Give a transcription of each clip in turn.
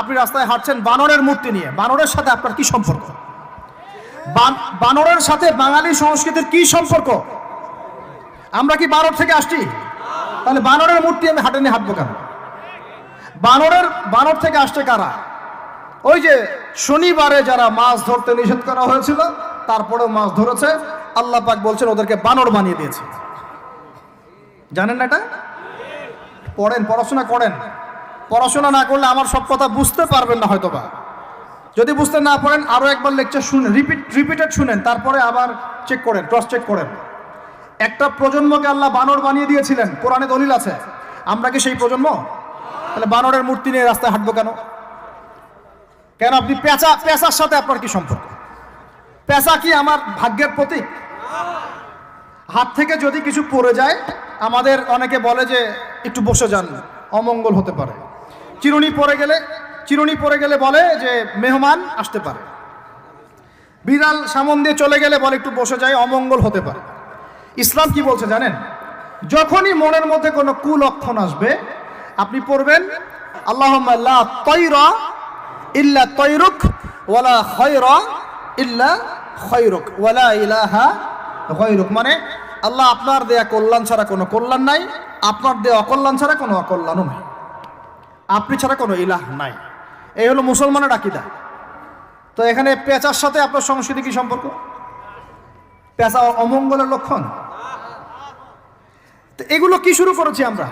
আপনি রাস্তায় হাঁটছেন বানরের মূর্তি নিয়ে, বানরের সাথে আপনার কি সম্পর্ক? বানরের সাথে বাঙালি সংস্কৃতির কি সম্পর্ক? আমরা কি বানর থেকে আসছি? তাহলে বানরের মূর্তি আমি হাটে নিয়ে হাঁটবো কেন? বানর থেকে আসছে কারা? ওই যে শনিবারে যারা মাছ ধরতে নিষেধ করা হয়েছিল তারপরেও মাছ ধরেছে, আল্লাহ পাক বলছেন ওদেরকে বানর বানিয়ে দিয়েছে। জানেন না এটা? পড়েন, পড়াশোনা করেন। পড়াশোনা না করলে আমার সব কথা বুঝতে পারবেন না হয়তোবা। যদি বুঝতে না পারেন আরো একবার লেকচার শুনেন, রিপিটেড শুনেন, তারপরে আবার চেক করেন, ক্রস চেক করেন। একটা প্রজন্মকে আল্লাহ বানর বানিয়ে দিয়েছিলেন, কোরআনে দলিল আছে। আমরা কি সেই প্রজন্ম? তাহলে বানরের মূর্তি নিয়ে রাস্তায় হাঁটবো কেন? কেন আপনি পেঁচার সাথে আপনার কি সম্পর্ক? পেঁচা কি আমার ভাগ্যের প্রতীক? হাত থেকে যদি কিছু পড়ে যায়, আমাদের অনেকে বলে যে একটু বসে যান, অমঙ্গল হতে পারে। চিরুনি পড়ে গেলে বলে যে মেহমান আসতে পারে। বিড়াল সামন দিয়ে চলে গেলে বলে একটু বসে যায়, অমঙ্গল হতে পারে। ইসলাম কি বলছে জানেন? যখনই মনের মধ্যে কোনো কুলক্ষণ আসবে আপনি পড়বেন আল্লাহুম্মা লা তায়রা ইল্লা তায়রুক ওয়ালা খায়রা ইল্লা খায়রুক ওয়ালা ইলাহা গায়রুক। মানে আল্লাহ আপনার দেয়া কল্যাণ ছাড়া কোনো কল্যাণ নাই, আপনার দেয়া অকল্যাণ ছাড়া কোনো অকল্যাণও নাই, আপনি ছাড়া কোনো ইলাহ নাই। এই হলো মুসলমানের আকীদা। তো এখানে পেঁচার সাথে আপনার সংস্কৃতি কি সম্পর্ক? পেঁচা অমঙ্গলের লক্ষণ? তো এগুলো কি শুরু করেছি আমরা?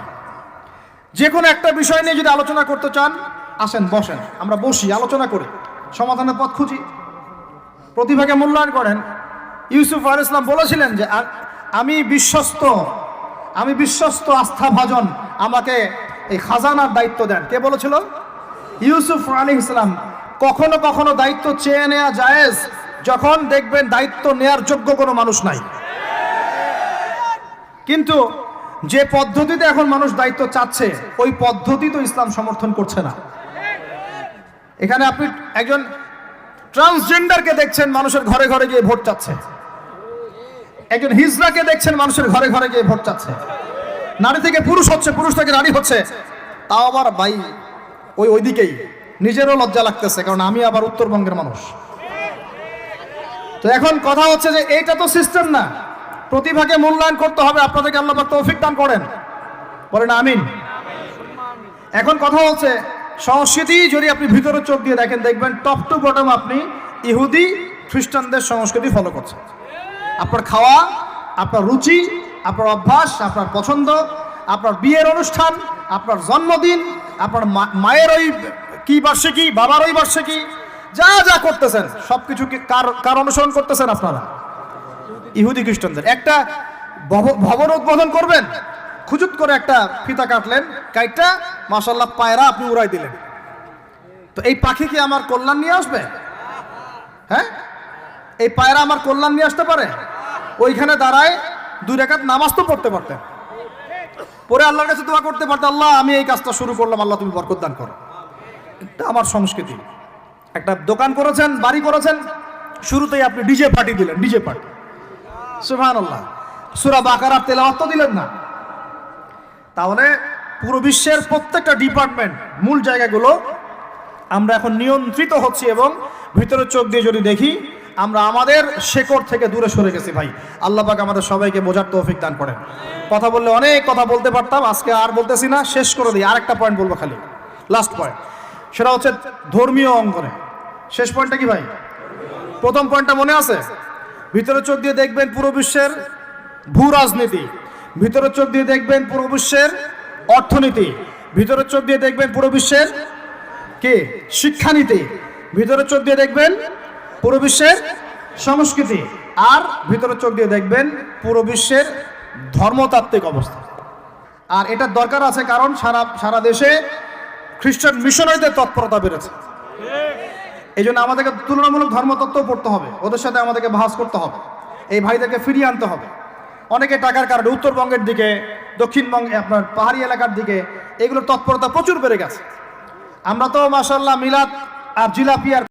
যে কোনো একটা বিষয় নিয়ে যদি আলোচনা করতে চান আসেন, বসেন, আমরা বসি, আলোচনা করি, সমাধানের পথ খুঁজি, প্রতিভাকে মূল্যায়ন করেন। ইউসুফ আলাইহিস সালাম বলেছিলেন যে আমি বিশ্বস্ত আস্থাভাজন, আমাকে এই খাজানার দায়িত্ব দেন। কে বলেছিল? ইউসুফ আলাইহিস সালাম। কখনো কখনো দায়িত্ব চেয়ে নেওয়া জায়েজ যখন দেখবেন দায়িত্ব নেয়ার যোগ্য কোনো মানুষ নাই। কিন্তু যে পদ্ধতিতে এখন মানুষ দায়িত্ব চাচ্ছে ওই পদ্ধতি তো ইসলাম সমর্থন করছে না। এখানে আপনি একজন ট্রান্সজেন্ডারকে দেখছেন মানুষের ঘরে ঘরে গিয়ে ভোট চাচ্ছে, একজন হিজড়াকে দেখছেন মানুষের ঘরে ঘরে গিয়ে ভোট চাচ্ছে, নারী থেকে পুরুষ হচ্ছে, পুরুষ থেকে নারী হচ্ছে, তাও আবার ভাই ওইদিকেই। নিজেরও লজ্জা লাগতেছে, কারণ আমি আবার উত্তরবঙ্গের মানুষ। তো এখন কথা হচ্ছে যে এইটা তো সিস্টেম না, প্রতিভাকে মূল্যায়ন করতে হবে। আপনাদেরকে আল্লাহ পাক তৌফিক দান করেন, বলেন আমিন। এখন কথা হচ্ছে সংস্কৃতি যদি আপনি ভিতরে চোখ দিয়ে দেখেন, দেখবেন টপ টু বটম আপনি ইহুদি খ্রিস্টানদের সংস্কৃতি ফলো করছেন। আপনার খাওয়া, আপনার রুচি, আপনার অভ্যাস, আপনার পছন্দ, আপনার বিয়ের অনুষ্ঠান, আপনার জন্মদিন, আপনার মায়ের ওই কি বার্ষিকী, বাবার ওই বার্ষিকী, যা যা করতেছেন সবকিছু কার অনুসরণ করতেছেন আপনারা? ইহুদি খ্রিস্টানদের। একটা ভবন উদ্বোধন করবেন, খুজুত করে একটা ফিতা কাটলেন, কাইটটা মাশাআল্লাহ পায়রা আপনি উড়াই দিলেন। তো এই পাখি কি আমার কল্যাণ নিয়ে আসবে? হ্যাঁ, এই পায়রা আমার কল্যাণ নিয়ে আসতে পারে? ওইখানে দাঁড়ায় 2 রাকাত নামাজ তো পড়তে পারতেন, পরে আল্লাহর কাছে দোয়া করতে পারতেন, আল্লাহ আমি এই কাজটা শুরু করলাম, আল্লাহ তুমি বরকত দান করো। এটা আমার সংস্কৃতি। একটা দোকান করেছেন, বাড়ি করেছেন, শুরুতেই আপনি ডিজে পার্টি দিলেন, ডিজে পার্টি, সুবহানাল্লাহ, সূরা বাকারার তেলাওয়াত তো দিলেন না। তাহলে পুরো বিশ্বের প্রত্যেকটা ডিপার্টমেন্ট, মূল জায়গাগুলো আমরা এখন নিয়ন্ত্রিত হচ্ছি, এবং ভিতরে চোখ দিয়ে যদি দেখি আমরা আমাদের শেকড় থেকে দূরে সরে গেছি। ভাই আল্লাহ পাক আমাদের সবাইকে বোঝার তৌফিক দান করেন। কথা বললে অনেক কথা বলতে পারতাম, আজকে আর বলতেছি না, শেষ করে দিই। আরেকটা পয়েন্ট বলবো, খালি লাস্ট পয়েন্ট, সেটা হচ্ছে ধর্মীয় অঙ্গনে। শেষ পয়েন্টটা কি ভাই? প্রথম পয়েন্টটা মনে আছে? ভিতরে চোখ দিয়ে দেখবেন পুরো বিশ্বের ভূ রাজনীতি, ভিতরে চোখ দিয়ে দেখবেন পুরো বিশ্বের অর্থনীতি, ভিতরে চোখ দিয়ে দেখবেন পুরো বিশ্বের কি শিক্ষানীতি, ভিতরে চোখ দিয়ে দেখবেন পুরো বিশ্বের সংস্কৃতি, আর ভিতরে চোখ দিয়ে দেখবেন পুরো বিশ্বের ধর্মতাত্ত্বিক অবস্থা। আর এটার দরকার আছে, কারণ সারা দেশে খ্রিস্টান মিশনারিদের তৎপরতা বেড়েছে। এই জন্য আমাদেরকে তুলনামূলক ধর্মতত্ত্ব পড়তে হবে, ওদের সাথে আমাদেরকে বাহাস করতে হবে, এই ভাইদেরকে ফিরিয়ে আনতে হবে। অনেকে টাকার কারণে উত্তরবঙ্গের দিকে, দক্ষিণবঙ্গে, আপনার পাহাড়ি এলাকার দিকে এগুলোর তৎপরতা প্রচুর বেড়ে গেছে। আমরা তো মাশাআল্লাহ মিলাদ আর জিলাপি আর